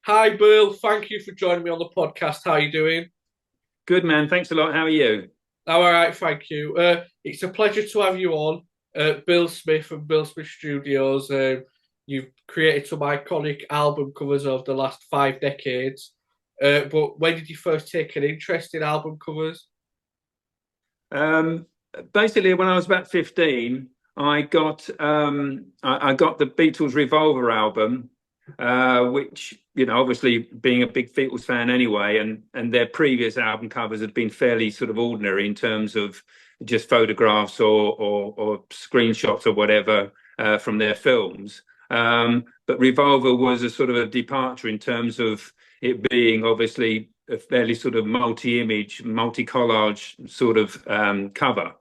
Hi, Bill. Thank you for joining me on the podcast. How are you doing? Good man, thanks a lot. How are you? I'm all right, thank you. It's a pleasure to have you on, Bill Smith from Bill Smith Studios. You've created some iconic album covers over the last 5 decades. But when did you first take an interest in album covers? Um, Basically, when I was about 15, I got the Beatles Revolver album, which obviously being a big Beatles fan anyway, and their previous album covers had been fairly sort of ordinary in terms of just photographs or screenshots or whatever from their films. But Revolver was a sort of a departure in terms of it being obviously a fairly sort of multi-image, multi-collage sort of cover.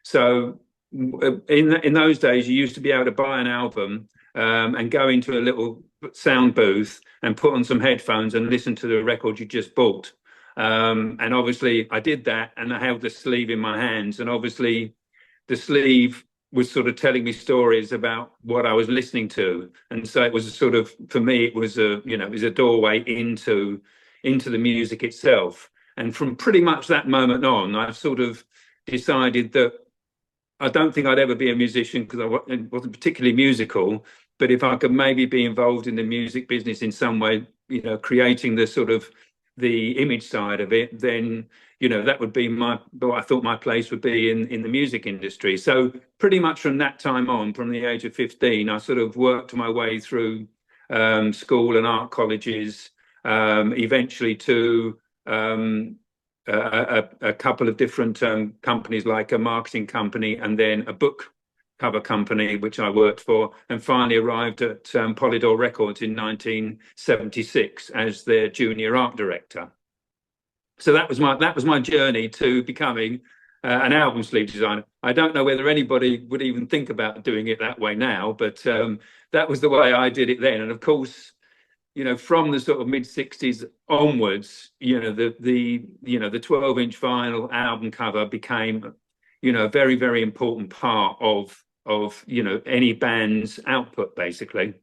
So in those days, you used to be able to buy an album and go into a little sound booth and put on some headphones and listen to the record you just bought. And obviously, I did that, and I held the sleeve in my hands, and obviously, the sleeve was sort of telling me stories about what I was listening to, and so it was a sort of for me, it was a doorway into the music itself. And from pretty much that moment on, I've sort of decided that I don't think I'd ever be a musician because I wasn't particularly musical. But if I could maybe be involved in the music business in some way, creating the sort of the image side of it, then that would be what I thought my place would be in the music industry. So pretty much from that time on, from the age of 15, I sort of worked my way through school and art colleges, eventually to a couple of different companies, like a marketing company and then a book cover company, which I worked for, and finally arrived at Polydor Records in 1976 as their junior art director. So that was my journey to becoming an album sleeve designer. I don't know whether anybody would even think about doing it that way now, but that was the way I did it then. And of course, from the sort of mid 60s onwards, the 12-inch vinyl album cover became, a very, very important part of any band's output, basically.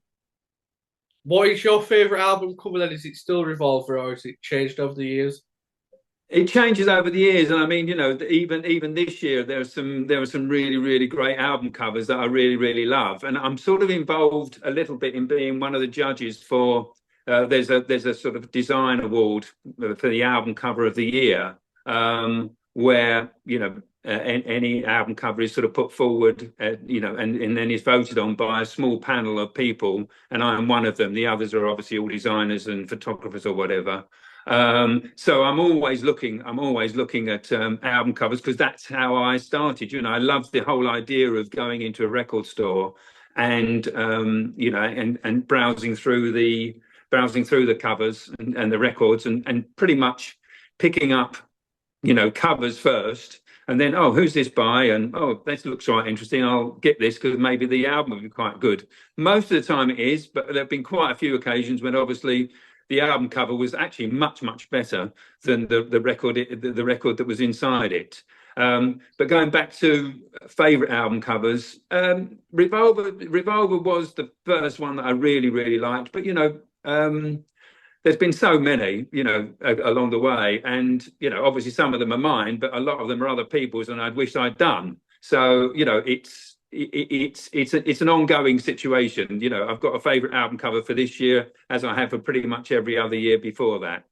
What is your favorite album cover then? Is it still Revolver or has it changed over the years? It changes over the years, and I mean, even this year there were some really really great album covers that I really really love, and I'm sort of involved a little bit in being one of the judges for. There's a sort of design award for the album cover of the year, where any album cover is sort of put forward, and then is voted on by a small panel of people, and I am one of them. The others are obviously all designers and photographers or whatever. So I'm always looking at album covers because that's how I started. I loved the whole idea of going into a record store and and browsing through the covers and the records and pretty much picking up covers first. And then, oh, who's this by? And oh, this looks quite interesting. I'll get this because maybe the album will be quite good. Most of the time it is, but there have been quite a few occasions when obviously the album cover was actually much, much better than the record that was inside it. But going back to favorite album covers, Revolver was the first one that I really, really liked. But there's been so many, along the way, and obviously some of them are mine, but a lot of them are other people's, and I'd wish I'd done. So it's an ongoing situation. I've got a favorite album cover for this year, as I have for pretty much every other year before that.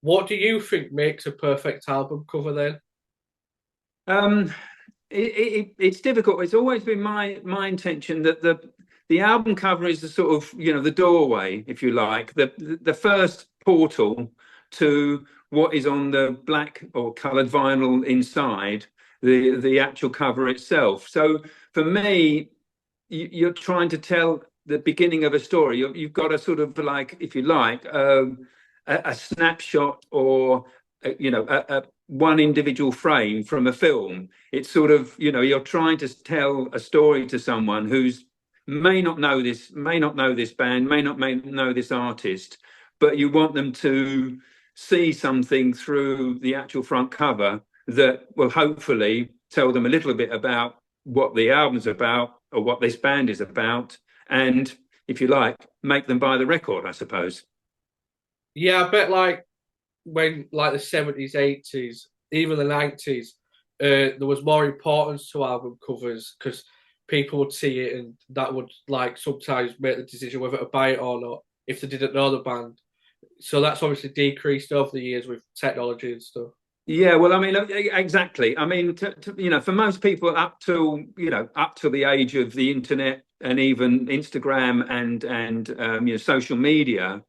What do you think makes a perfect album cover then? Um, it's difficult. It's always been my intention that the album cover is the sort of the doorway, if you like, the first portal to what is on the black or coloured vinyl inside the actual cover itself. So for me, you're trying to tell the beginning of a story. You've got a sort of like, if you like, a snapshot or one individual frame from a film. It's sort of you're trying to tell a story to someone who's may not know this band, may know this artist, but you want them to see something through the actual front cover that will hopefully tell them a little bit about what the album's about or what this band is about, and if you like, make them buy the record, I suppose. Yeah, I bet like when like the 70s, 80s, even the 90s, there was more importance to album covers because people would see it and that would like sometimes make the decision whether to buy it or not if they didn't know the band. So that's obviously decreased over the years with technology and stuff. Yeah, well, I mean, exactly. I mean, for most people, up till the age of the internet and even Instagram and social media,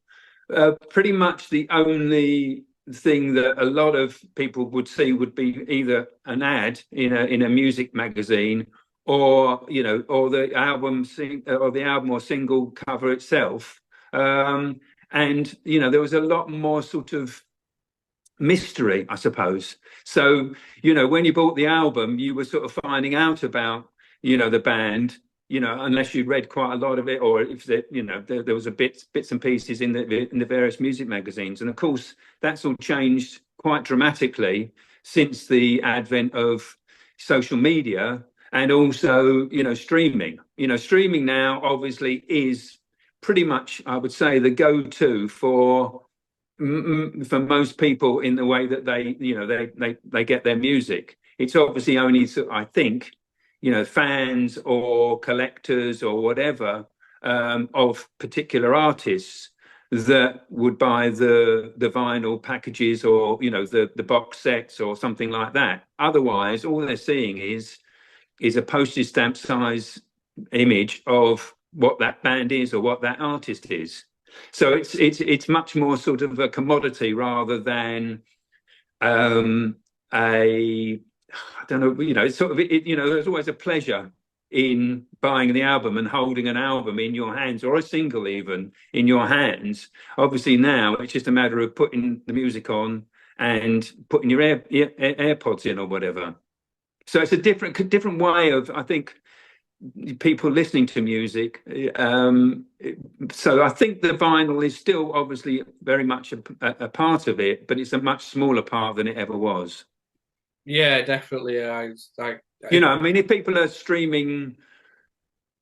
pretty much the only thing that a lot of people would see would be either an ad in a music magazine, or or the album or single cover itself. And there was a lot more sort of mystery, I suppose. So, when you bought the album, you were sort of finding out about, the band, unless you'd read quite a lot of it, or if there was a bits and pieces in the various music magazines. And of course, that's all changed quite dramatically since the advent of social media and also, streaming. Streaming now obviously is pretty much, I would say, the go-to for most people in the way that they get their music. It's obviously only, I think, fans or collectors or whatever, of particular artists that would buy the vinyl packages, or the box sets or something like that. Otherwise, all they're seeing is a postage stamp size image of what that band is or what that artist is. So it's much more sort of a commodity rather than a, I don't know, it's sort of there's always a pleasure in buying the album and holding an album in your hands, or a single even in your hands. Obviously now it's just a matter of putting the music on and putting your AirPods in or whatever. So it's a different way of, I think, people listening to music. So I think the vinyl is still obviously very much a part of it, but it's a much smaller part than it ever was. Yeah, definitely. I mean, if people are streaming,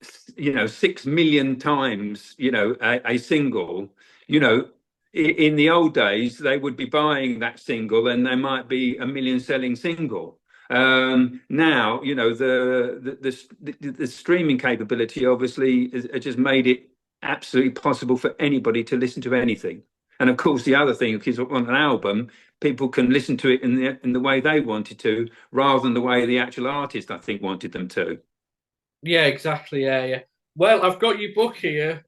6 million times, a single, in the old days, they would be buying that single and there might be a million selling single. Now, the streaming capability obviously has just made it absolutely possible for anybody to listen to anything. And of course, the other thing is, on an album, people can listen to it in the way they wanted to, rather than the way the actual artist, I think, wanted them to. Yeah, exactly. Yeah, yeah. Well, I've got your book here,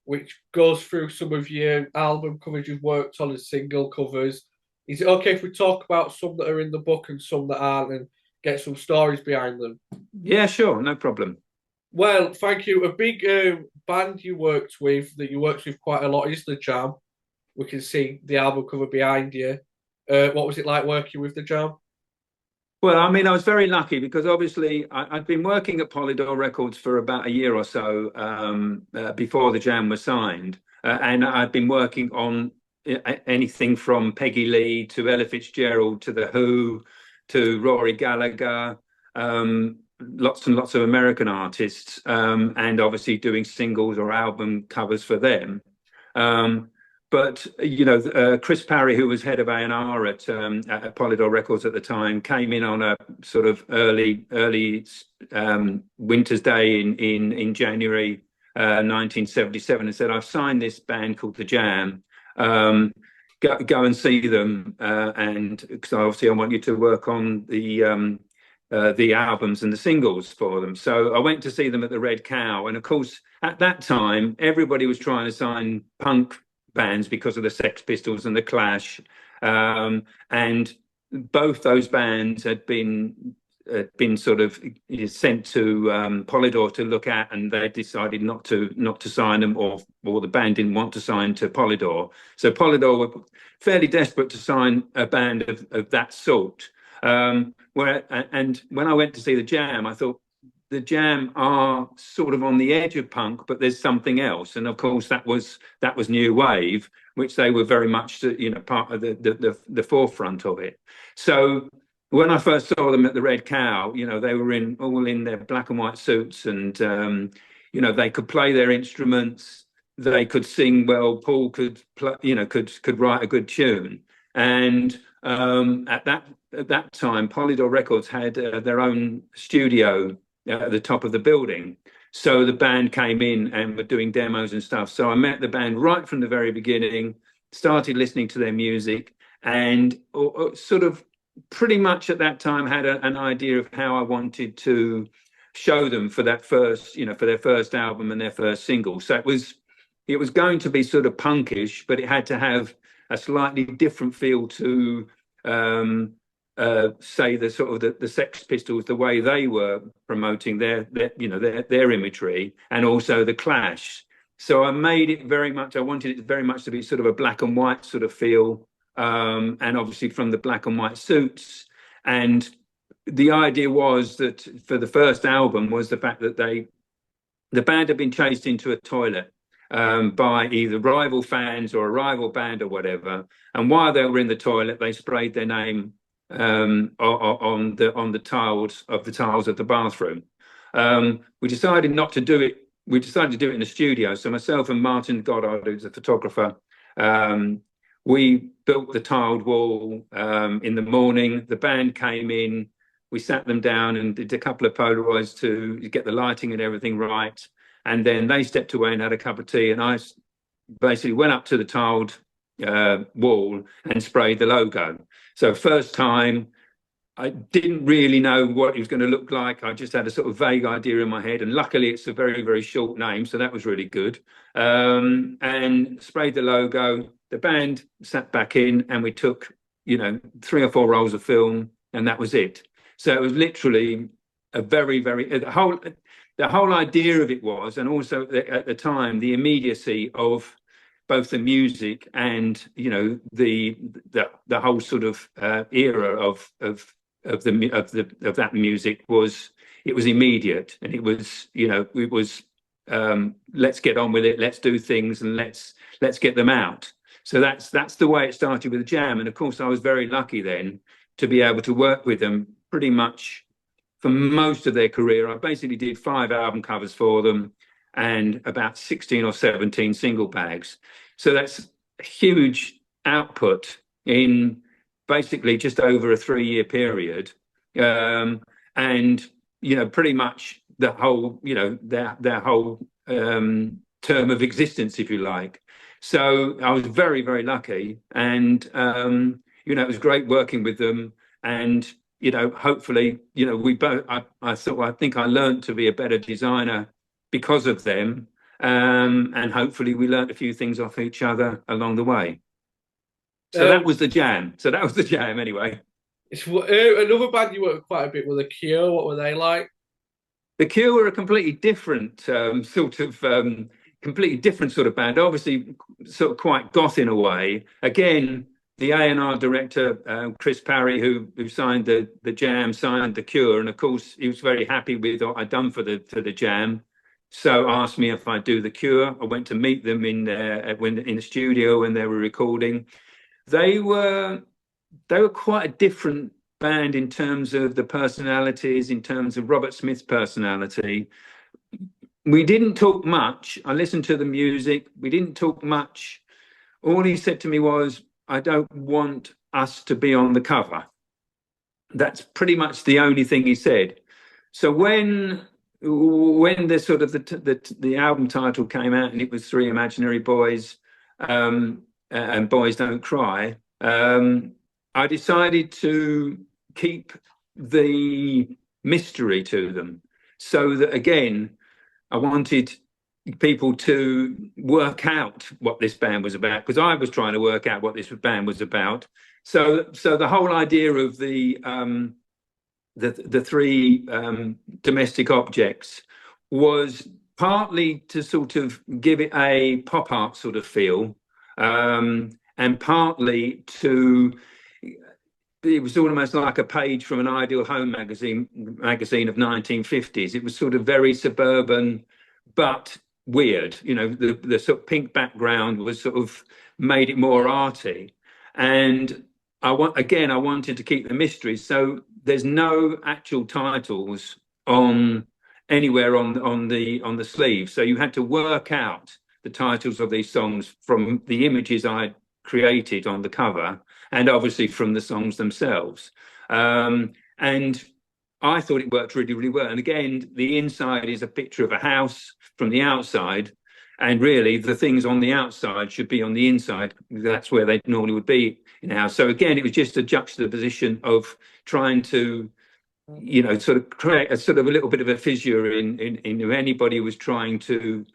which goes through some of your album covers you've worked on as single covers. Is it okay if we talk about some that are in the book and some that aren't, and get some stories behind them? Yeah, sure, no problem. Well, thank you. A big band you worked with that you worked with quite a lot is the Jam. We can see the album cover behind you. What was it like working with the Jam? Well, I mean, I was very lucky because obviously I'd been working at Polydor Records for about a year or so, before the Jam was signed. And I'd been working on anything from Peggy Lee to Ella Fitzgerald to The Who to Rory Gallagher, lots and lots of American artists, and obviously doing singles or album covers for them. Um, but Chris Parry, who was head of A&R at Polydor Records at the time, came in on a sort of early winter's day in January 1977, and said, "I've signed this band called the Jam. Go and see them, and because obviously I want you to work on the albums and the singles for them." So I went to see them at the Red Cow, and of course at that time everybody was trying to sign punk bands because of the Sex Pistols and the Clash, and both those bands had been sort of sent to Polydor to look at, and they decided not to sign them, or the band didn't want to sign to Polydor. So Polydor were fairly desperate to sign a band of that sort. And when I went to see the Jam, I thought the Jam are sort of on the edge of punk, but there's something else. And of course, that was new wave, which they were very much part of the forefront of it. So when I first saw them at the Red Cow, they were all in their black and white suits, and they could play their instruments. they could sing well. Paul could could write a good tune. And at that time, Polydor Records had their own studio at the top of the building. So the band came in and were doing demos and stuff. So I met the band right from the very beginning, started listening to their music, and sort of pretty much at that time had an idea of how I wanted to show them for that first, for their first album and their first single. So it was going to be sort of punkish, but it had to have a slightly different feel to say the sort of the Sex Pistols, the way they were promoting their imagery, and also the Clash. So I made it very much. I wanted it very much to be sort of a black and white sort of feel, and obviously from the black and white suits. And the idea was that for the first album was the fact that the band had been chased into a toilet by either rival fans or a rival band or whatever. And while they were in the toilet, they sprayed their name on the tiles of the bathroom. We decided not to do it. We decided to do it in the studio. So myself and Martin Goddard, who's a photographer, we built the tiled wall in the morning. The band came in. We sat them down and did a couple of Polaroids to get the lighting and everything right. And then they stepped away and had a cup of tea. And I basically went up to the tiled wall and sprayed the logo. So first time, I didn't really know what it was going to look like. I just had a sort of vague idea in my head. And luckily, it's a very, very short name. So that was really good. And sprayed the logo. The band sat back in and we took, 3 or 4 rolls of film, and that was it. So it was literally a very, very, the whole idea of it was, and also at the time, the immediacy of both the music and the whole sort of era of that music was, it was immediate, and it was let's get on with it, let's do things, and let's get them out. So that's the way it started with the Jam. And of course I was very lucky then to be able to work with them pretty much for most of their career. I basically did 5 album covers for them and about 16 or 17 single bags. So that's a huge output in basically just over a 3-year period. And, pretty much the whole, their whole term of existence, if you like. So I was very, very lucky. And, it was great working with them. And, hopefully, we both, I think I learned to be a better designer because of them. And hopefully we learned a few things off each other along the way. So that was the Jam. So that was the Jam anyway. It's another band you worked with quite a bit with, The Cure. What were they like? The Cure were a completely different completely different sort of band. Obviously, sort of quite goth in a way. Again, the A&R director, Chris Parry, who signed the Jam, signed The Cure, and of course he was very happy with what I'd done for the Jam. So asked me if I'd do The Cure. I went to meet them in the studio when they were recording. They were quite a different band in terms of the personalities, in terms of Robert Smith's personality. We didn't talk much. I listened to the music. We didn't talk much. All he said to me was, I don't want us to be on the cover. That's pretty much the only thing he said. So when the sort of the album title came out and it was 3 Imaginary Boys and Boys Don't Cry, I decided to keep the mystery to them, so that again, I wanted people to work out what this band was about, because I was trying to work out what this band was about. So the whole idea of the 3 domestic objects was partly to sort of give it a pop art sort of feel, and partly it was almost like a page from an Ideal Home magazine of 1950s. It was sort of very suburban, but weird. The sort of pink background was sort of made it more arty. And I wanted to keep the mystery. So there's no actual titles anywhere on the sleeve. So you had to work out the titles of these songs from the images I created on the cover, and obviously from the songs themselves. And I thought it worked really, really well. And again, the inside is a picture of a house from the outside. And really, the things on the outside should be on the inside. That's where they normally would be in a house. So again, it was just a juxtaposition of trying to, sort of create a sort of a little bit of a fissure in if anybody was trying to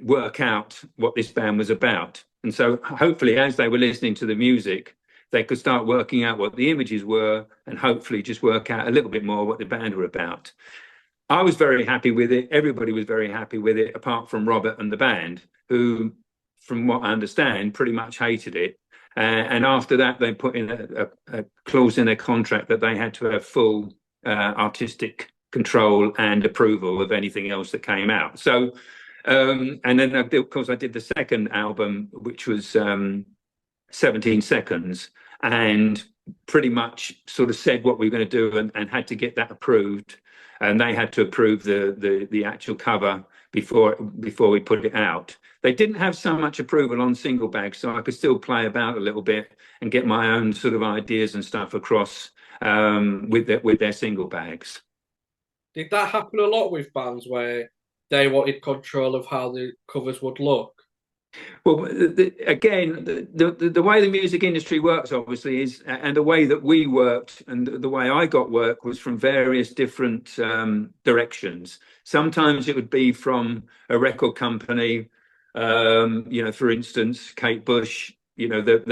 work out what this band was about. And so hopefully, as they were listening to the music, they could start working out what the images were and hopefully just work out a little bit more what the band were about. I was very happy with it. Everybody was very happy with it, apart from Robert and the band, who, from what I understand, pretty much hated it. And after that, they put in a clause in their contract that they had to have full artistic control and approval of anything else that came out. So, and then, of course, I did the second album, which was 17 Seconds, and pretty much sort of said what we were going to do and had to get that approved. And they had to approve the actual cover before we put it out. They didn't have so much approval on single bags, so I could still play about a little bit and get my own sort of ideas and stuff across with their single bags. Did that happen a lot with bands where they wanted control of how the covers would look? Well, again, the way the music industry works, obviously, is, and the way that we worked and the way I got work was from various different directions. Sometimes it would be from a record company, for instance, Kate Bush, the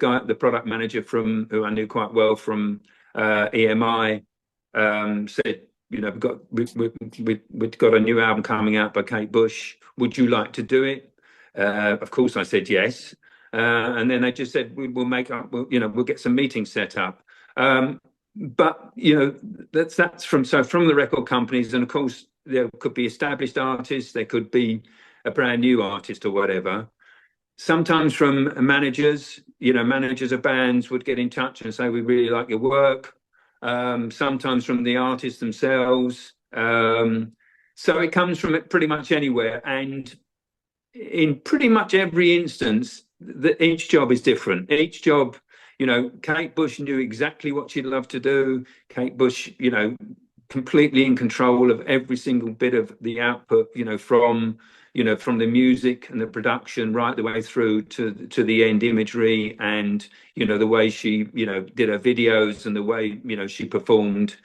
guy, the product manager from who I knew quite well from EMI, said, we've got a new album coming out by Kate Bush. Would you like to do it? Of course, I said yes. And then they just said, we'll make up, we'll get some meetings set up. But that's from the record companies, and of course there could be established artists, there could be a brand new artist or whatever. Sometimes from managers, managers of bands would get in touch and say, we really like your work. Sometimes from the artists themselves. So it comes from pretty much anywhere. And in pretty much every instance, each job is different. Each job, Kate Bush knew exactly what she'd love to do. Kate Bush, completely in control of every single bit of the output, from the music and the production right the way through to the end imagery, and the way she did her videos and the way she performed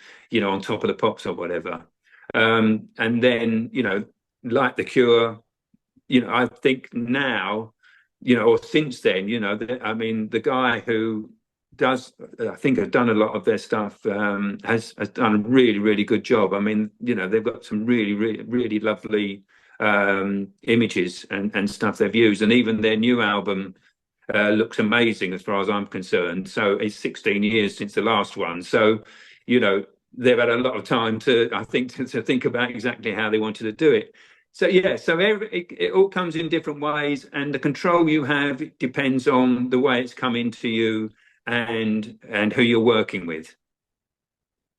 on Top of the Pops or whatever. And then like The Cure, I think now, or since then, the guy who does, I think, has done a lot of their stuff, has done a really, really good job. I mean, they've got some really, really, really lovely images and stuff they've used, and even their new album looks amazing as far as I'm concerned. So it's 16 years since the last one. So, they've had a lot of time to think about exactly how they wanted to do it. So yeah, so it all comes in different ways, and the control you have depends on the way it's coming to you and who you're working with.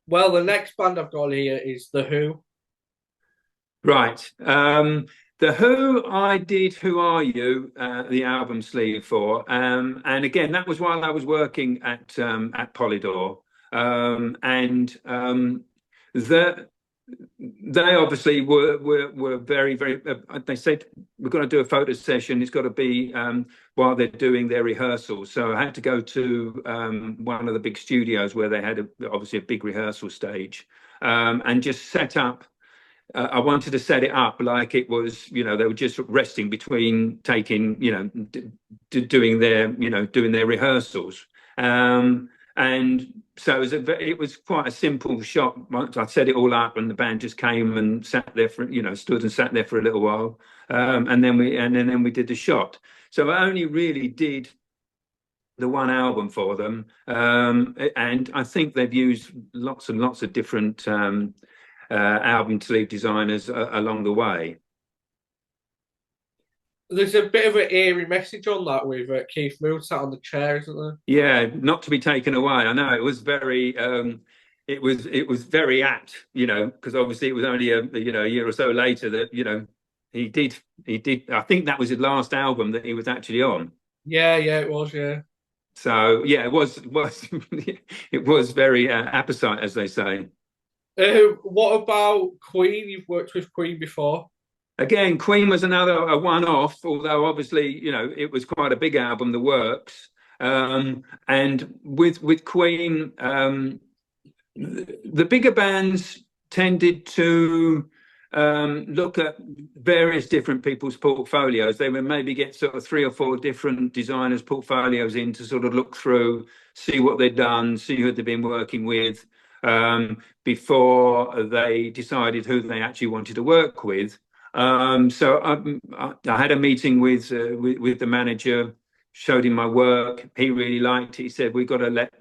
Well, the next band I've got here is The Who. Right. The Who, I did Who Are You, the album sleeve for. And again, that was while I was working at Polydor. They obviously were very, very. They said we're going to do a photo session. It's got to be while they're doing their rehearsals. So I had to go to one of the big studios where they had obviously a big rehearsal stage, and just set up. I wanted to set it up like it was, they were just resting between taking, doing their rehearsals. And so it was quite a simple shot. I set it all up, and the band just came and sat there for, stood and sat there for a little while, and then we did the shot. So I only really did the one album for them, and I think they've used lots and lots of different album sleeve designers along the way. There's a bit of an eerie message on that with Keith Moon sat on the chair, isn't there? Yeah, not to be taken away. I know it was very. it was very apt, because obviously it was only a year or so later that he did. I think that was his last album that he was actually on. Yeah, yeah, it was. Yeah. So yeah, it was it was very apposite, as they say. What about Queen? You've worked with Queen before. Again, Queen was another a one-off, although obviously, it was quite a big album, The Works. And with Queen, the bigger bands tended to look at various different people's portfolios. They would maybe get sort of three or four different designers' portfolios in to sort of look through, see what they'd done, see who they've been working with, before they decided who they actually wanted to work with. So I had a meeting with the manager, showed him my work. He really liked it. He said, "We've got to let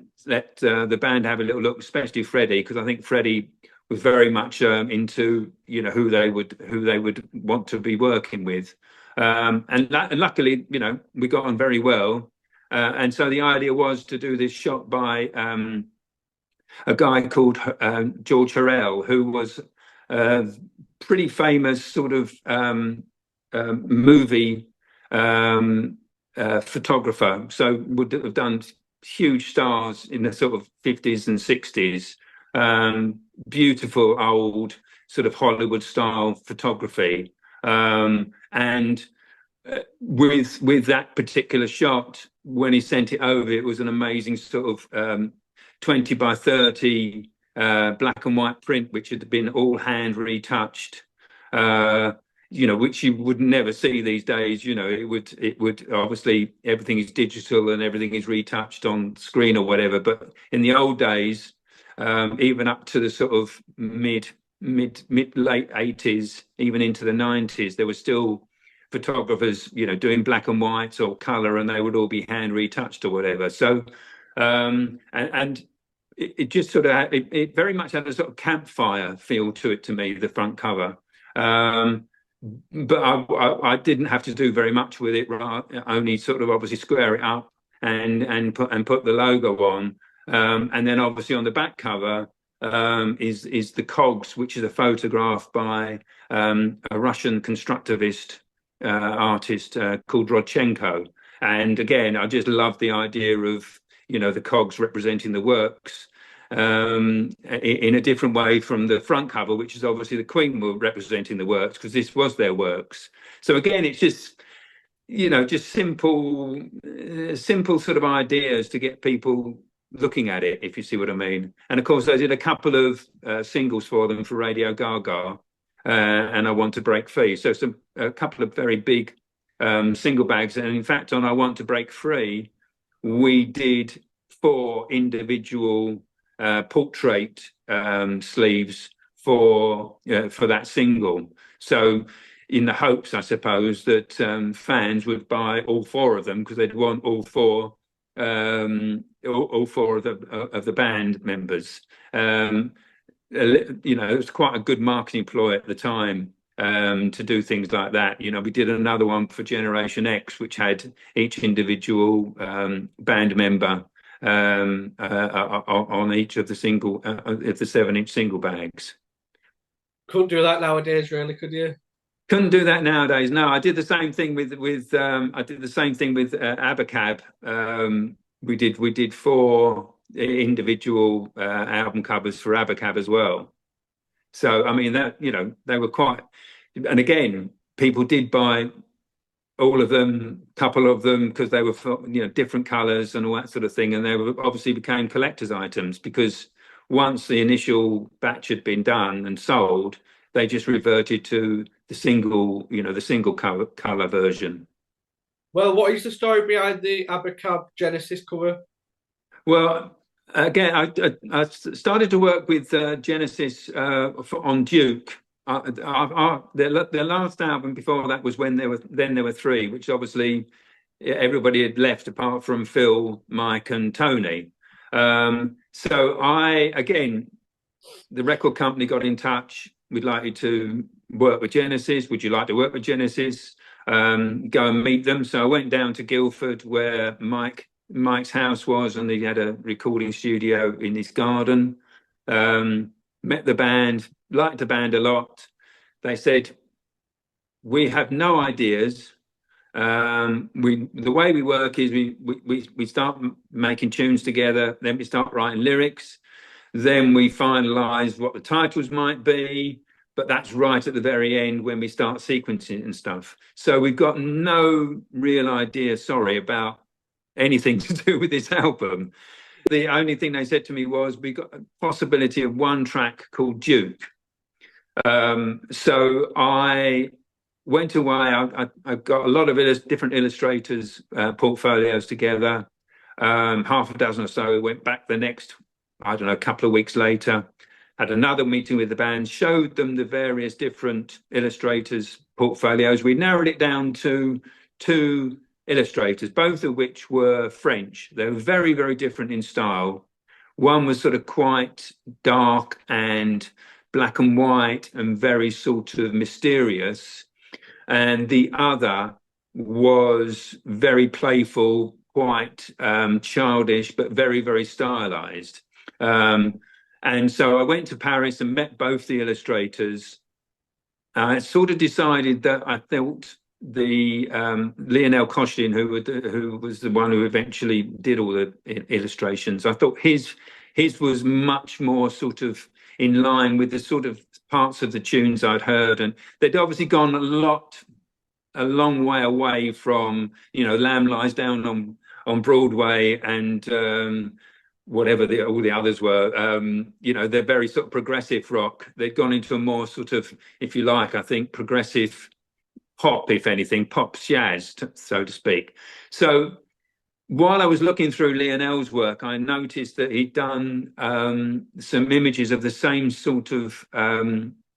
the band have a little look, especially Freddie, because I think Freddie was very much into who they would want to be working with." And luckily, we got on very well. And so the idea was to do this shot by a guy called George Harrell, who was a pretty famous sort of movie photographer. So would have done huge stars in the sort of 50s and 60s. Beautiful old sort of Hollywood style photography. And with that particular shot, when he sent it over, it was an amazing sort of 20 by 30 black and white print, which had been all hand retouched, which you would never see these days. It would obviously, everything is digital and everything is retouched on screen or whatever. But in the old days, even up to the sort of mid late 80s, even into the 90s, there were still photographers, doing black and whites or color, and they would all be hand retouched or whatever. So, and it just sort of it very much had a sort of campfire feel to it to me, the front cover. But I didn't have to do very much with it, right? Only sort of obviously square it up and put the logo on. And then obviously on the back cover is the cogs, which is a photograph by a Russian constructivist artist called Rodchenko. And again, I just love the idea of the cogs representing the works in a different way from the front cover, which is obviously the Queen were representing the works because this was their works. So again, it's just just simple sort of ideas to get people looking at it, if you see what I mean. And of course, I did a couple of singles for them for Radio Gaga and I Want to Break Free. So a couple of very big single bags. And in fact, on I Want to Break Free, we did 4 individual portrait sleeves for that single. So in the hopes, I suppose, that fans would buy all 4 of them because they'd want all four of the band members. It was quite a good marketing ploy at the time to do things like that. We did another one for Generation X, which had each individual band member on each of the 7-inch single bags. Couldn't do that nowadays, really, could you? Couldn't do that nowadays. No, I did the same thing with Abacab. We did 4 individual album covers for Abacab as well. So I mean that they were quite, and again, people did buy all of them, couple of them, because they were different colours and all that sort of thing, and they were obviously became collector's items because once the initial batch had been done and sold, they just reverted to the single color version. Well, what is the story behind the Abacab Genesis cover? Well, again, I started to work with Genesis on Duke. Their last album before that was when there were 3, which obviously everybody had left apart from Phil, Mike, and Tony. So the record company got in touch. We'd like you to work with Genesis. Would you like to work with Genesis? Go and meet them. So I went down to Guildford where Mike's house was, and he had a recording studio in his garden. Met the band, liked the band a lot. They said, we have no ideas. The way we work is we start making tunes together, then we start writing lyrics, then we finalize what the titles might be, but that's right at the very end when we start sequencing and stuff. So we've got no real idea, sorry, about anything to do with this album. The only thing they said to me was we got a possibility of one track called Duke. So I went away. I got a lot of different illustrators' portfolios together. Half a dozen or so. Went back the next, I don't know, a couple of weeks later. Had another meeting with the band. Showed them the various different illustrators' portfolios. We narrowed it down to two illustrators, both of which were French. They were very, very different in style. One was sort of quite dark and black and white and very sort of mysterious. And the other was very playful, quite childish, but very, very stylized. And so I went to Paris and met both the illustrators. I sort of decided that I thought the Lionel Costin, who was the one who eventually did all the illustrations, I thought his was much more sort of in line with the sort of parts of the tunes I'd heard, and they'd obviously gone a long way away from, Lamb Lies Down on Broadway and whatever all the others were. They're very sort of progressive rock. They've gone into a more sort of, if you like, I think progressive pop, if anything, pop jazz, so to speak. So while I was looking through Lionel's work, I noticed that he'd done some images of the same sort of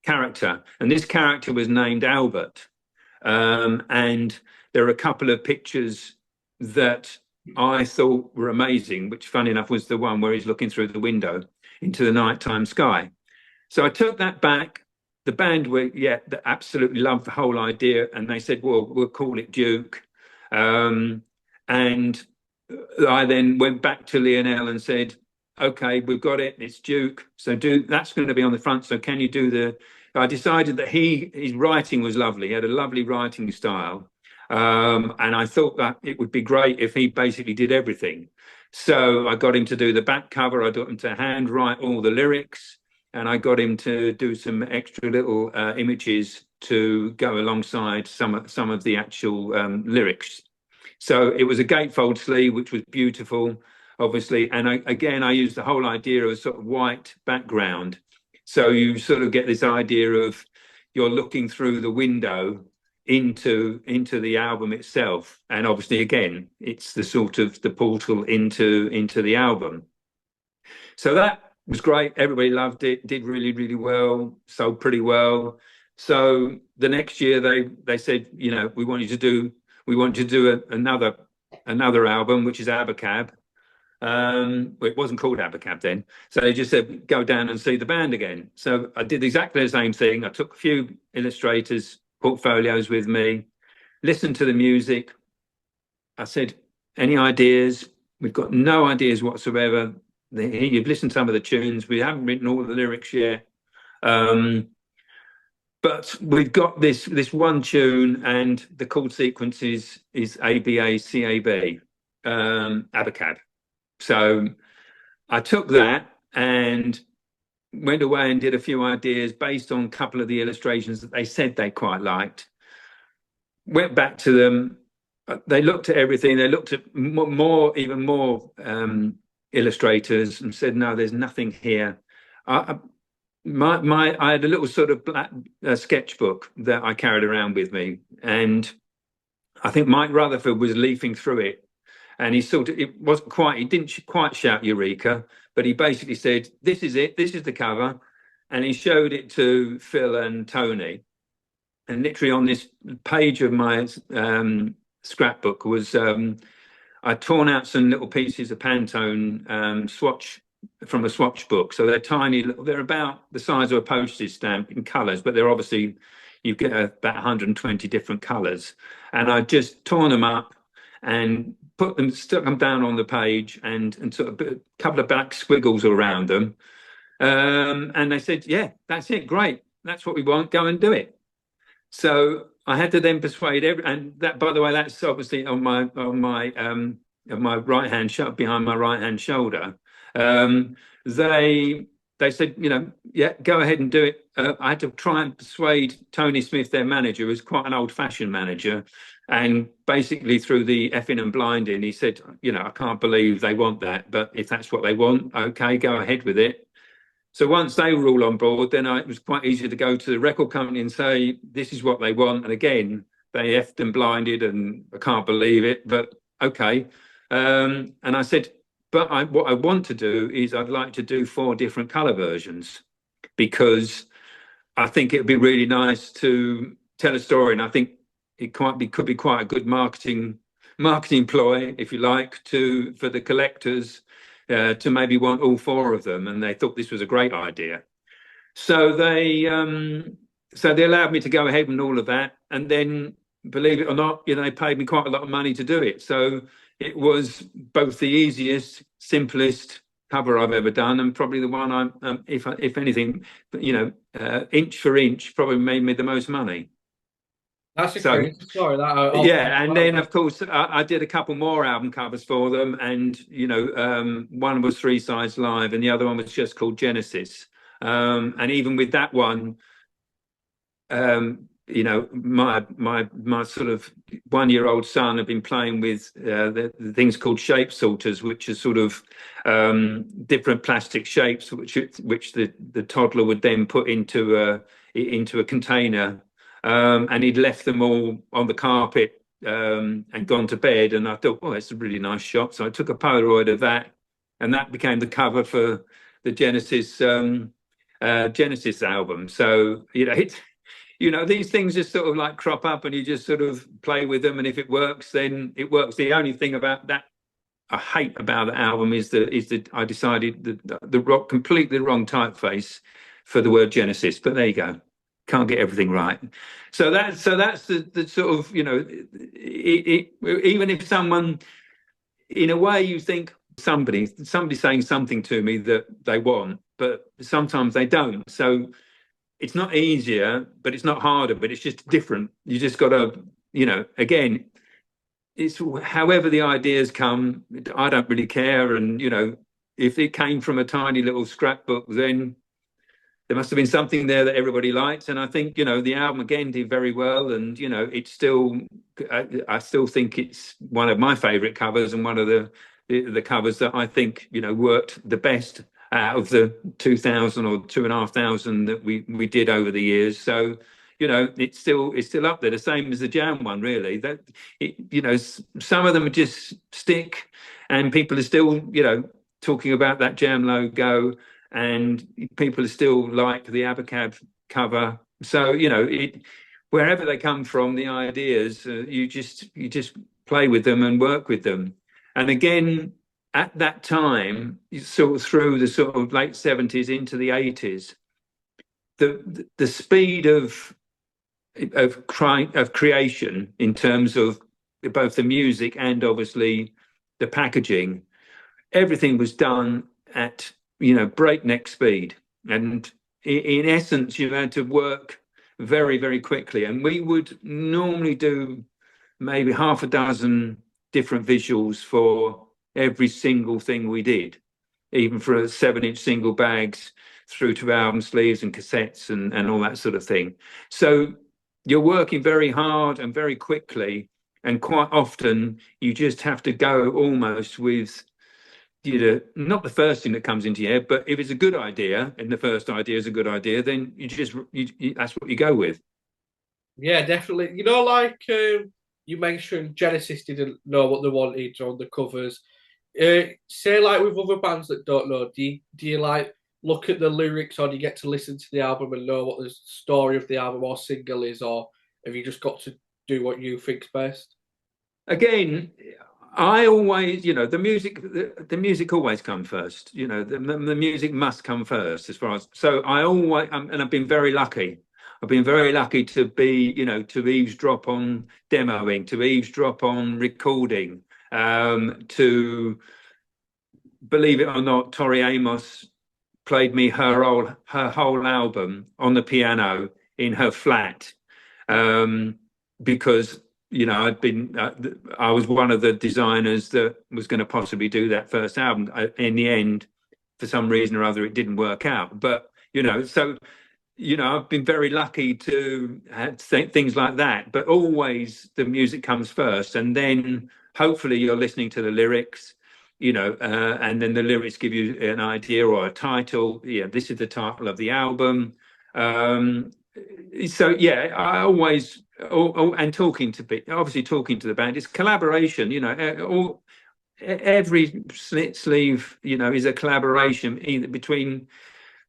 character. And this character was named Albert. And there are a couple of pictures that I thought were amazing, which, funny enough, was the one where he's looking through the window into the nighttime sky. So I took that back. The band they absolutely loved the whole idea. And they said, well, we'll call it Duke. And I then went back to Lionel and said, okay, we've got it. It's Duke. So that's going to be on the front. So can you do I decided that his writing was lovely. He had a lovely writing style. And I thought that it would be great if he basically did everything. So I got him to do the back cover. I got him to handwrite all the lyrics. And I got him to do some extra little images to go alongside some of the actual lyrics. So it was a gatefold sleeve, which was beautiful, obviously. And I used the whole idea of a sort of white background. So you sort of get this idea of you're looking through the window into the album itself. And obviously, again, it's the sort of the portal into the album. So that was great. Everybody loved it, did really, really well, sold pretty well. So the next year they said, we want you to do another album, which is Abacab. It wasn't called Abacab then. So they just said, go down and see the band again. So I did exactly the same thing. I took a few illustrators' portfolios with me, listened to the music. I said, any ideas? We've got no ideas whatsoever. You've listened to some of the tunes. We haven't written all the lyrics yet. But we've got this one tune, and the chord sequence is ABACAB, Abacab. So I took that and went away and did a few ideas based on a couple of the illustrations that they said they quite liked. Went back to them. They looked at everything. They looked at even more illustrators and said, no, there's nothing here. I had a little sort of black sketchbook that I carried around with me, and I think Mike Rutherford was leafing through it, and he didn't quite shout eureka, but he basically said, this is it, this is the cover, and he showed it to Phil and Tony, and literally on this page of my scrapbook was I'd torn out some little pieces of Pantone swatch from a swatch book. So they're tiny, they're about the size of a postage stamp in colours, but they're obviously, you get about 120 different colours. And I just torn them up and stuck them down on the page and sort of a couple of black squiggles around them. And they said, yeah, that's it, great, that's what we want, go and do it. So I had to then persuade and that, by the way, that's obviously on my right hand shot behind my right hand shoulder. Um, they they said, yeah, go ahead and do it. I had to try and persuade Tony Smith, their manager, who's quite an old-fashioned manager, and basically through the effing and blinding, he said, I can't believe they want that, but if that's what they want, okay, go ahead with it. So once they were all on board, then it was quite easy to go to the record company and say, this is what they want. And again, they effed and blinded and I can't believe it, but okay. And I said, but what I want to do is I'd like to do 4 different color versions because I think it'd be really nice to tell a story. And I think it could be quite a good marketing ploy, if you like, for the collectors to maybe want all 4 of them, and they thought this was a great idea. So they allowed me to go ahead and all of that, and then believe it or not, they paid me quite a lot of money to do it. So it was both the easiest, simplest cover I've ever done, and probably the one if anything, inch for inch, probably made me the most money. That's a So crazy story. yeah, and then of course I did a couple more album covers for them, and one was 3 Sides Live, and the other one was just called Genesis. And even with that one, my sort of 1-year-old son had been playing with the things called shape sorters, which are sort of different plastic shapes, which the toddler would then put into a container. And he'd left them all on the carpet and gone to bed. And I thought, oh, that's a really nice shot. So I took a Polaroid of that, and that became the cover for the Genesis album. So these things just sort of like crop up, and you just sort of play with them. And if it works, then it works. The only thing about that I hate about the album is that I decided the completely wrong typeface for the word Genesis. But there you go. Can't get everything right. So that's the sort of, even if someone, in a way, you think somebody's saying something to me that they want, but sometimes they don't. So it's not easier, but it's not harder, but it's just different. You just got to, again, it's however the ideas come, I don't really care. And, if it came from a tiny little scrapbook, then there must have been something there that everybody liked. And I think, the album again did very well. And, it's still, I still think it's one of my favorite covers, and one of the covers that I think, worked the best out of the 2,000 or 2,500 that we did over the years. So, it's still up there, the same as the Jam one, really. That some of them just stick, and people are still, talking about that Jam logo, and people still like the Abacab cover. So wherever they come from, the ideas, you just play with them and work with them. And again, at that time, sort of through the sort of late 70s into the 80s, the speed of creation in terms of both the music and obviously the packaging, everything was done at breakneck speed, and in essence you had to work very, very quickly. And we would normally do maybe half a dozen different visuals for every single thing we did, even for 7-inch single bags through to album sleeves and cassettes and all that sort of thing. So you're working very hard and very quickly, and quite often you just have to go almost with not the first thing that comes into your head, but if it's a good idea and the first idea is a good idea, then that's what you go with. Yeah, definitely. Like you mentioned, Genesis didn't know what they wanted on the covers. Say, like with other bands that don't know, do you like look at the lyrics, or do you get to listen to the album and know what the story of the album or single is, or have you just got to do what you think's best? Again, I always, the music always comes first. The music must come first, as far as. So I always, and I've been very lucky. I've been very lucky to be, to eavesdrop on demoing, to eavesdrop on recording, to, believe it or not, Tori Amos played me her whole album on the piano in her flat, um, because I was one of the designers that was going to possibly do that first album. In the end, for some reason or other, it didn't work out. But so I've been very lucky to have things like that. But always the music comes first, and then hopefully you're listening to the lyrics. And then the lyrics give you an idea or a title. Yeah, this is the title of the album. Um, so yeah, I always and obviously talking to the band, it's collaboration. Every sleeve, is a collaboration either between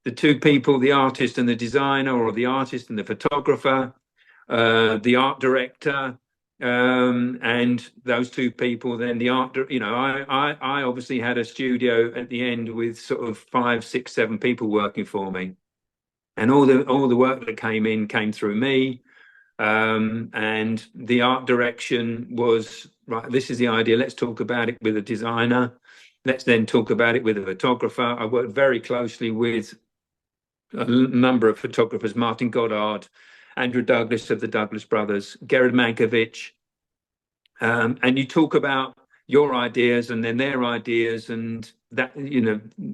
the two people, the artist and the designer, or the artist and the photographer, the art director, and those two people. Then the art, I obviously had a studio at the end with sort of 5, 6, 7 people working for me, and all the work that came through me. And the art direction was, right, this is the idea. Let's talk about it with a designer. Let's then talk about it with a photographer. I worked very closely with a number of photographers: Martin Goddard, Andrew Douglas of the Douglas Brothers, Gerard Mankiewicz. And you talk about your ideas and then their ideas, and that,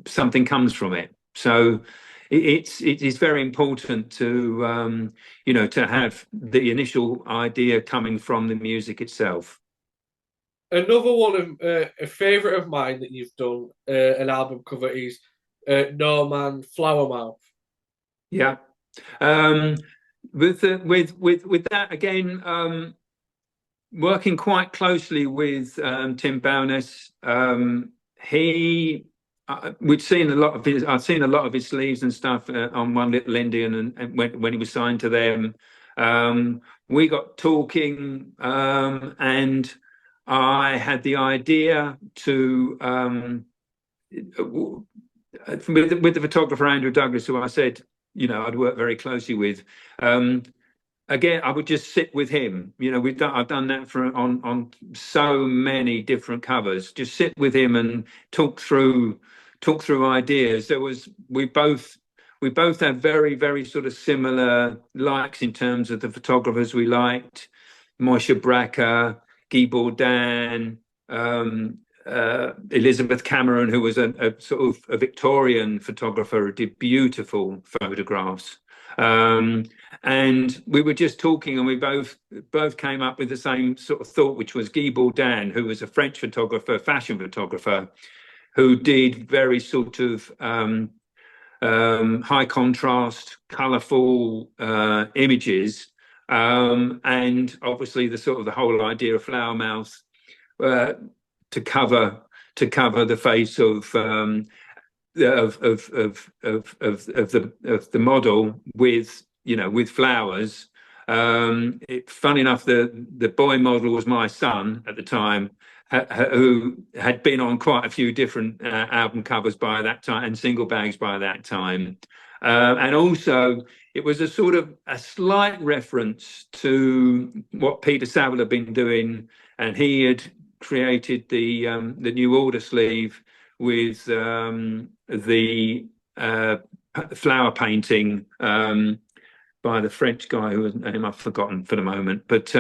something comes from it. So it is very important to have the initial idea coming from the music itself. Another one of a favorite of mine that you've done an album cover is No Man Flower Mouth. Yeah. Um, with that again, working quite closely with Tim Bowness. He we'd seen a lot of his. I'd seen a lot of his sleeves and stuff on One Little Indian, and when he was signed to them, we got talking, and I had the idea to with the photographer Andrew Douglas, who I said I'd work very closely with. Again, I would just sit with him. I've done that on so many different covers. Just sit with him and talk through ideas. We both had very, very sort of similar likes in terms of the photographers we liked: Moshe Bracker, Guy Bourdain, Elizabeth Cameron, who was a sort of a Victorian photographer who did beautiful photographs. And we were just talking, and we both came up with the same sort of thought, which was Guy Bourdain, who was a French photographer, fashion photographer, who did very sort of high contrast, colourful images, and obviously the whole idea of flower mouth to cover the face of the model with flowers. Fun enough, the boy model was my son at the time, who had been on quite a few different album covers by that time, and single bags by that time. And also, it was a sort of a slight reference to what Peter Saville had been doing, and he had created the New Order sleeve with the flower painting by the French guy whose name I've forgotten for the moment. But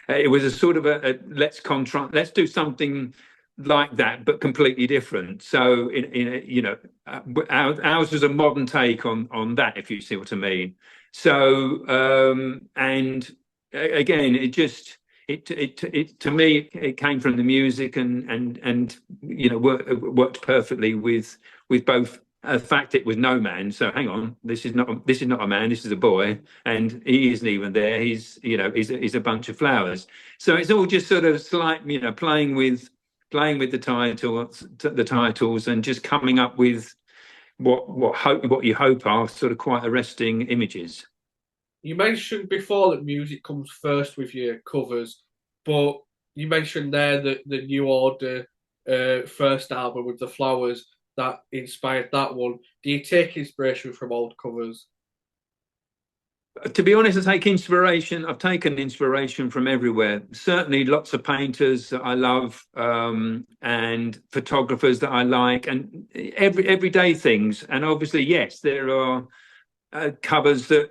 it was a sort of a let's do something like that, but completely different. So ours was a modern take on that, if you see what I mean. So and again, it to me, it came from the music, and worked perfectly with both. The fact it was No Man, so hang on, this is not a man, this is a boy, and he isn't even there. He's a bunch of flowers. So it's all just sort of slight, playing with the titles, and just coming up with what you hope are sort of quite arresting images. You mentioned before that music comes first with your covers, but you mentioned there that the New Order first album with the flowers that inspired that one. Do you take inspiration from old covers? To be honest, I take inspiration. I've taken inspiration from everywhere. Certainly, lots of painters that I love, and photographers that I like, and everyday things. And obviously, yes, there are covers that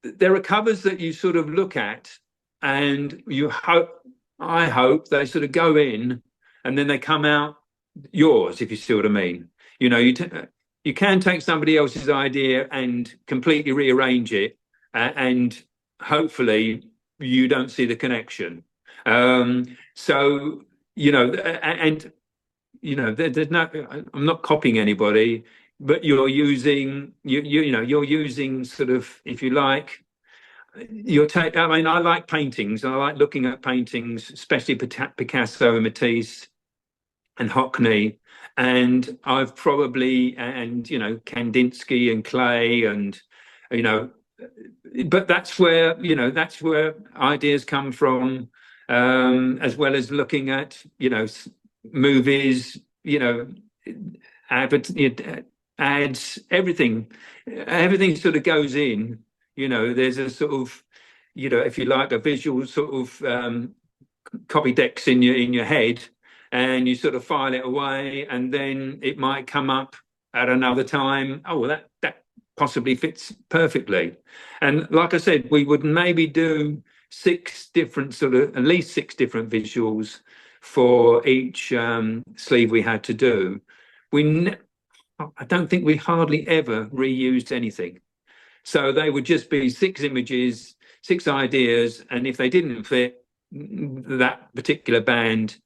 there are covers that you sort of look at, and you hope. I hope they sort of go in, and then they come out yours, if you see what I mean. You know, you can take somebody else's idea and completely rearrange it, and hopefully you don't see the connection. So and there's no. I'm not copying anybody, but you're using sort of, if you like, I mean, I like paintings. I like looking at paintings, especially Picasso and Matisse and Hockney, and I've probably and Kandinsky and Clay, and you know, but that's where ideas come from, as well as looking at movies, ads, everything sort of goes in. There's a sort of, if you like, a visual sort of copy decks in your head, and you sort of file it away, and then it might come up at another time. Oh, well, that possibly fits perfectly. And like I said, we would maybe do at least six different visuals for each sleeve we had to do. I don't think we hardly ever reused anything. So they would just be six images, six ideas, and if they didn't fit that particular band,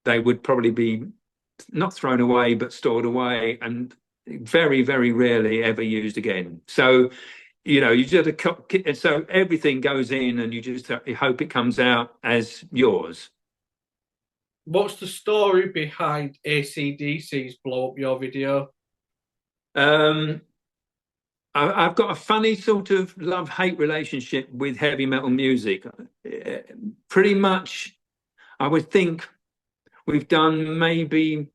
they would probably be not thrown away, but stored away, and very, very rarely ever used again. So, you just so everything goes in, and you hope it comes out as yours. What's the story behind AC/DC's Blow Up Your Video? Um, I've got a funny sort of love-hate relationship with heavy metal music. Pretty much, I would think we've done maybe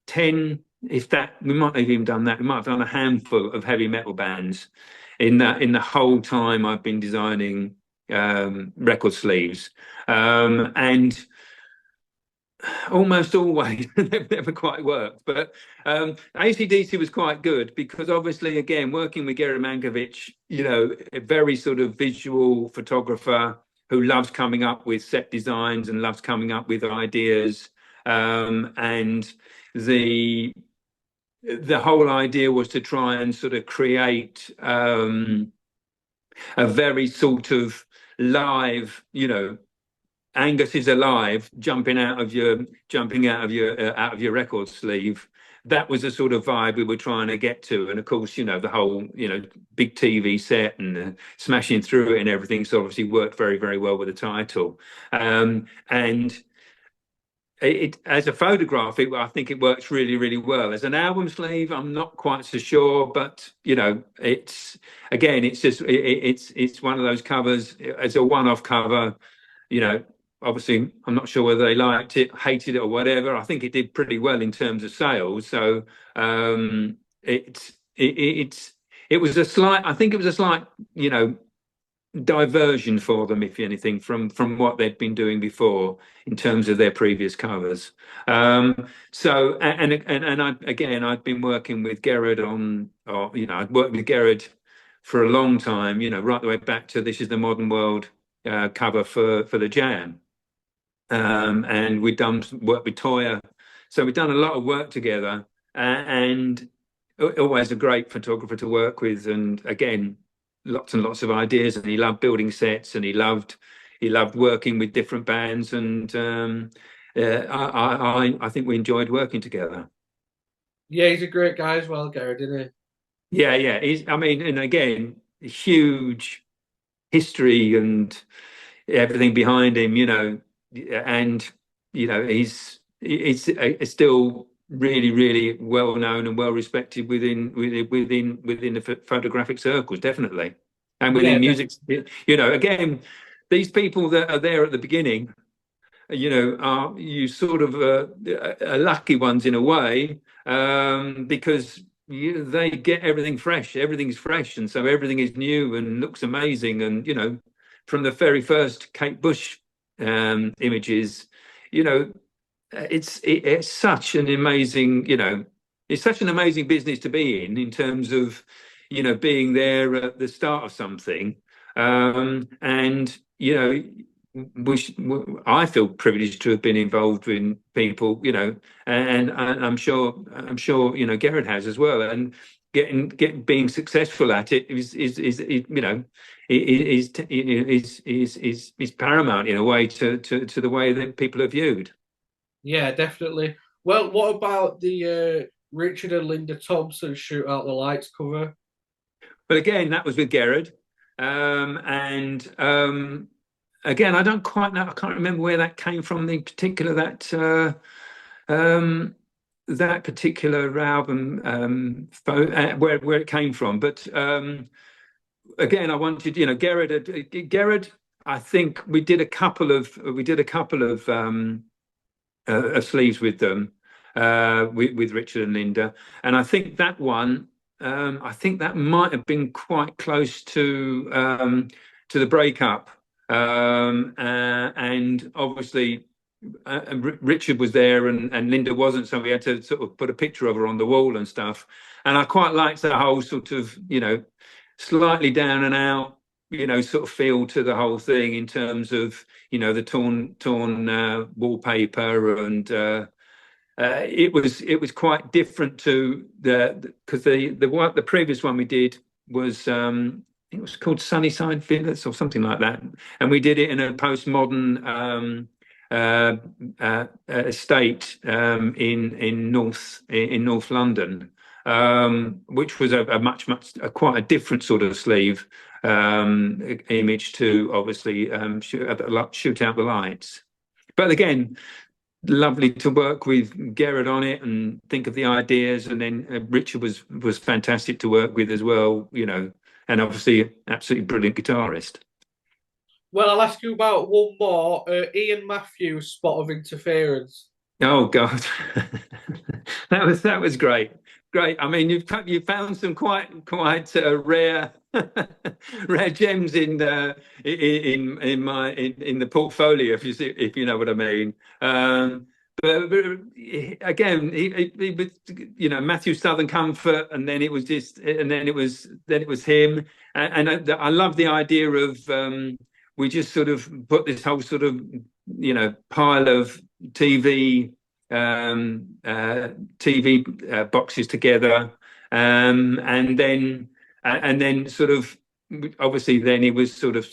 10, if that, we might have even done that. We might have done a handful of heavy metal bands in the whole time I've been designing record sleeves. And almost always they've never quite worked, but AC/DC was quite good because obviously, again, working with Gary Mankiewicz, a very sort of visual photographer who loves coming up with set designs and loves coming up with ideas, and the whole idea was to try and sort of create a very sort of live, Angus is alive, jumping out of your record sleeve. That was the sort of vibe we were trying to get to, and of course, the whole big TV set and smashing through it and everything. So obviously worked very, very well with the title, and it as a photograph, I think it works really, really well. As an album sleeve, I'm not quite so sure, but it's again, it's just it's one of those covers. It's a one-off cover. Obviously, I'm not sure whether they liked it, hated it, or whatever. I think it did pretty well in terms of sales. So it was a slight. I think it was a slight, diversion for them, if anything, from what they'd been doing before in terms of their previous covers. So I'd been working with Gerard I'd worked with Gerard for a long time, right the way back to This Is the Modern World cover for the Jam. And we'd done work with Toya. So we'd done a lot of work together, and always a great photographer to work with. And again, lots and lots of ideas, and he loved building sets, and he loved working with different bands, and I think we enjoyed working together. Yeah, he's a great guy as well, Garrett, isn't Yeah. I mean, and again, huge history and everything behind him, and he's still really, really well known and well respected within the photographic circles, definitely, and he? Yeah, within music. Again, these people that are there at the beginning, are you sort of lucky ones in a way, because they get everything fresh. Everything's fresh, and so everything is new and looks amazing. And from the very first Kate Bush images, you know, it's such an amazing, it's such an amazing business to be in terms of, being there at the start of something. And I feel privileged to have been involved in people, and I'm sure, Gerard has as well. And being successful at it is paramount in a way to the way that people are viewed. Yeah, definitely. Well, what about the Richard and Linda Thompson Shoot Out the Lights cover? But again, that was with Gerard. And again, I don't quite know. I can't remember where that came from. The particular that particular album, where it came from. But again, I wanted, Gerard. I think we did a couple of sleeves with them, with Richard and Linda, and I think that might have been quite close to the breakup, and obviously Richard was there and Linda wasn't, so we had to sort of put a picture of her on the wall and stuff. And I quite liked that whole sort of, slightly down and out, sort of feel to the whole thing in terms of, the torn wallpaper. And it was quite different to because the previous one we did was it was called Sunnyside Villas or something like that, and we did it in a postmodern estate in North London, which was a quite a different sort of sleeve image to obviously shoot out the lights. But again, lovely to work with Gerard on it and think of the ideas, and then Richard was fantastic to work with as well, and obviously absolutely brilliant guitarist. Well, I'll ask you about one more. Ian Matthews' Spot of Interference. Oh God, that was great. Great. I mean, you found some quite rare rare gems in the portfolio, if you know what I mean. But again, he was, Matthew Southern Comfort, and then it was him, and I love the idea of we just sort of put this whole sort of pile of TV TV boxes together, and then sort of obviously then it was sort of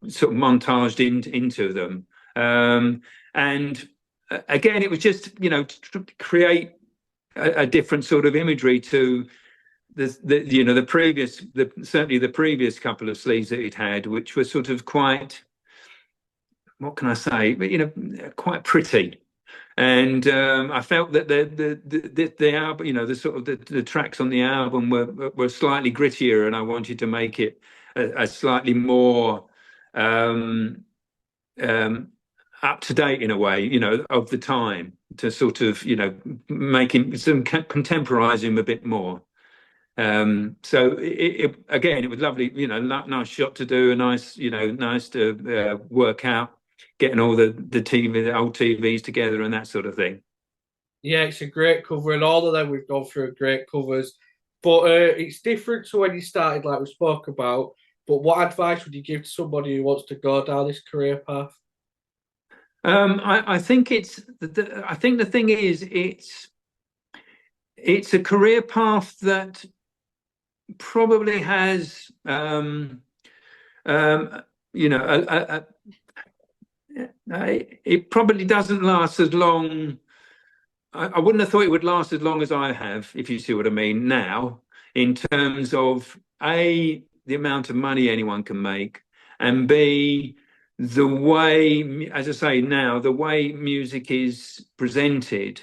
montaged into them, and again it was just to create a different sort of imagery to certainly the previous couple of sleeves that it had, which were sort of quite, what can I say, but quite pretty. And I felt that the album, the sort of the tracks on the album were slightly grittier, and I wanted to make it a slightly more up to date in a way, of the time, to sort of making some contemporize him a bit more. So again, it was lovely, nice shot to do, a nice to work out, getting all the old TVs together and that sort of thing. Yeah, it's a great cover, and all of them we've gone through great covers. But it's different to when you started, like we spoke about. But what advice would you give to somebody who wants to go down this career path? I think I think the thing is, it's a career path that probably has it probably doesn't last as long. I wouldn't have thought it would last as long as I have, if you see what I mean, now, in terms of A, the amount of money anyone can make, and B, the way, as I say now, the way music is presented.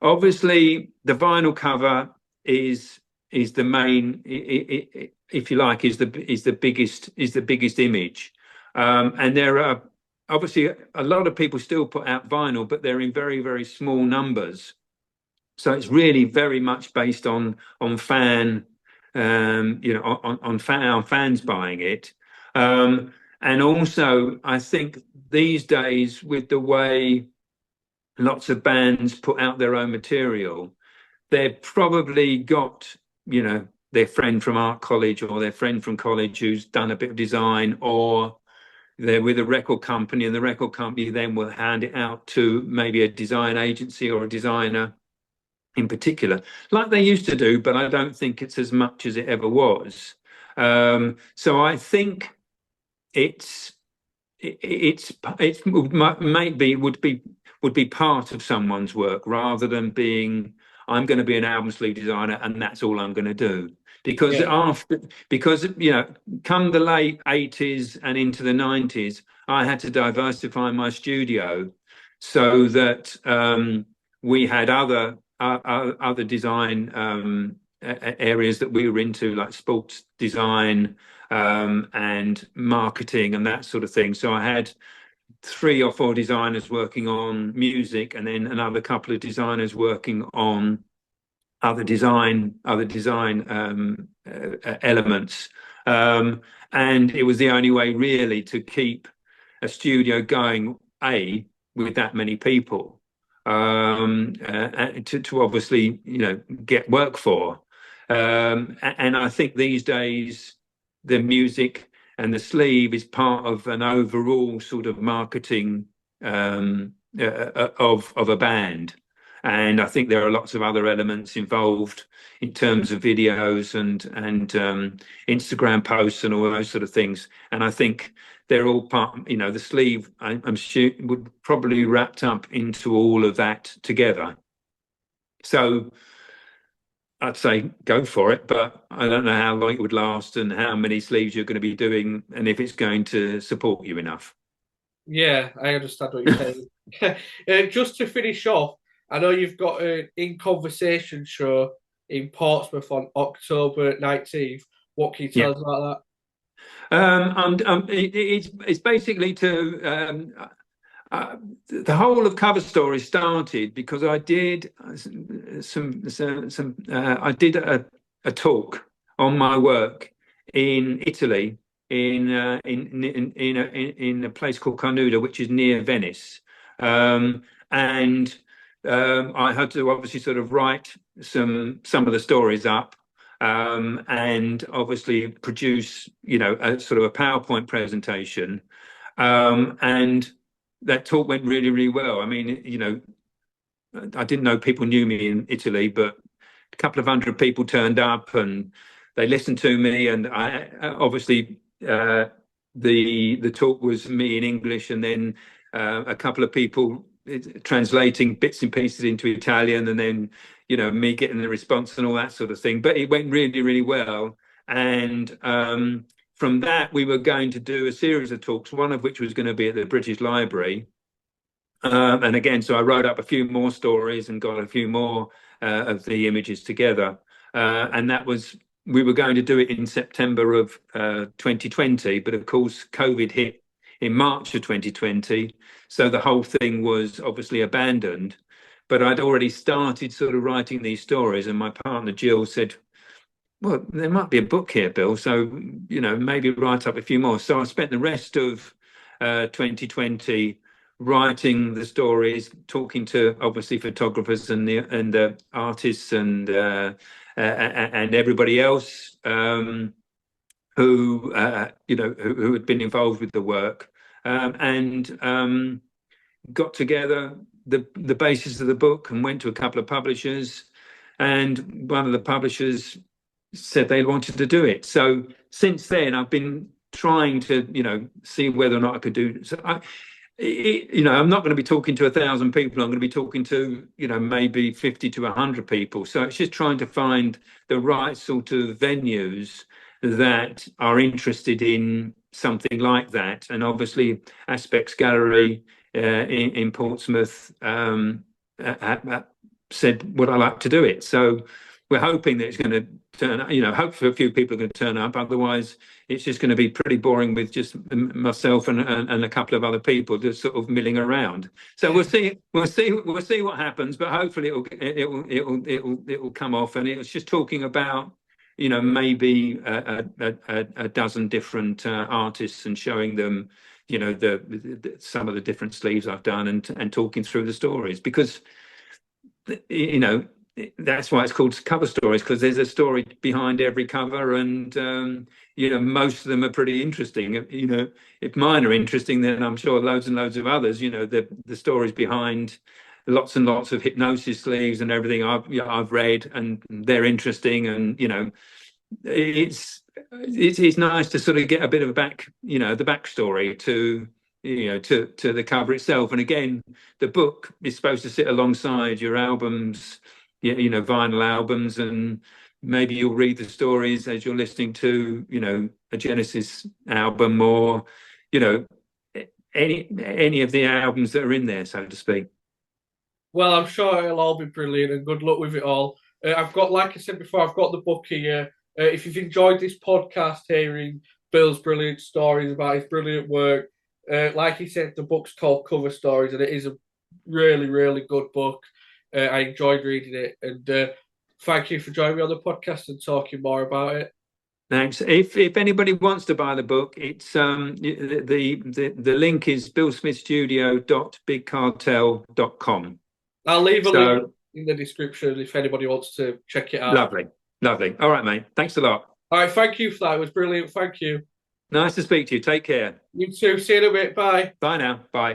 Obviously, the vinyl cover is the main, if you like, is the biggest image, and there are obviously a lot of people still put out vinyl, but they're in very, very small numbers. So it's really very much based on fan, on fans buying it. And also, I think these days, with the way lots of bands put out their own material, they've probably got, their friend from art college or their friend from college who's done a bit of design, or they're with a record company, and the record company then will hand it out to maybe a design agency or a designer in particular, like they used to do, but I don't think it's as much as it ever was. So I think it's it's maybe would be part of someone's work rather than being, I'm going to be an album sleeve designer and that's all I'm going to do. Because Yeah, come the late 80s and into the 90s, I had to diversify my studio so that we had other design areas that we were into, like sports design, and marketing and that sort of thing. So I had 3 or 4 designers working on music, and then another couple of designers working on other design elements. And it was the only way really to keep a studio going, with that many people, to obviously, get work for. And I think these days, the music and the sleeve is part of an overall sort of marketing, of a band. And I think there are lots of other elements involved in terms of videos and Instagram posts and all those sort of things. And I think they're all part, the sleeve, I'm sure, would probably wrapped up into all of that together. So I'd say go for it, but I don't know how long it would last and how many sleeves you're going to be doing and if it's going to support you enough. yeah, I understand what you're saying. Just to finish off, I know you've got an In Conversation show in Portsmouth on October 19th. What can you Yeah. tell us about It's basically to the whole of Cover Story started because I did I did a talk on my work in Italy, in a place called Carnuda, which is near Venice. And I had to obviously sort of write some of the stories up, and obviously produce, a sort of a PowerPoint presentation. And that talk went really, really well. I mean, I didn't know people knew me in Italy, but a couple of hundred people turned up and they listened to me. And I obviously, the talk was me in English, and then a couple of people translating bits and pieces into Italian, and then me getting the response and all that sort of thing. But it went really, really well. And from that, we were going to do a series of talks, one of which was going to be at the British Library. And again, so I wrote up a few more stories and got a few more of the images together. And we were going to do it in September of 2020, but of course, COVID hit in March of 2020. So the whole thing was obviously abandoned. But I'd already started sort of writing these stories, and my partner Jill said, well, there might be a book here, Bill. So, maybe write up a few more. So I spent the rest of 2020 writing the stories, talking to obviously photographers and the artists and everybody else, who who had been involved with the work, and got together the basis of the book and went to a couple of publishers, and one of the publishers said they wanted to do it. So since then, I've been trying to, see whether or not I could do. So I'm not going to be talking to 1,000 people. I'm going to be talking to, maybe 50 to 100 people. So it's just trying to find the right sort of venues that are interested in something like that. And obviously, Aspects Gallery in Portsmouth said, would I like to do it? So we're hoping that it's going to turn up. Hopefully a few people are going to turn up. Otherwise, it's just going to be pretty boring with just myself and a couple of other people just sort of milling around. So we'll see what happens. But hopefully it'll come off. And it's just talking about maybe a dozen different artists and showing them some of the different sleeves I've done and talking through the stories, because that's why it's called cover stories, because there's a story behind every cover, and most of them are pretty interesting. If mine are interesting, then I'm sure loads and loads of others. The stories behind lots and lots of hypnosis sleeves and everything I've read, and they're interesting. And it's nice to sort of get a bit of the backstory to the cover itself. And again, the book is supposed to sit alongside your albums, vinyl albums, and maybe you'll read the stories as you're listening to a Genesis album, or any of the albums that are in there, so to speak. Well, I'm sure it'll all be brilliant, and good luck with it all. I've got, like I said before, I've got the book here. If you've enjoyed this podcast, hearing Bill's brilliant stories about his brilliant work, like he said, the book's called Cover Stories, and it is a really, really good book. I enjoyed reading it, and thank you for joining me on the podcast and talking more about it. Thanks. If anybody wants to buy the book, it's the link is billsmithstudio.bigcartel.com. I'll leave a link in the description if anybody wants to check it out. Lovely. All right, mate. Thanks a lot. All right, thank you for that. It was brilliant. Thank you. Nice to speak to you. Take care. You too. See you in a bit. Bye. Bye now. Bye.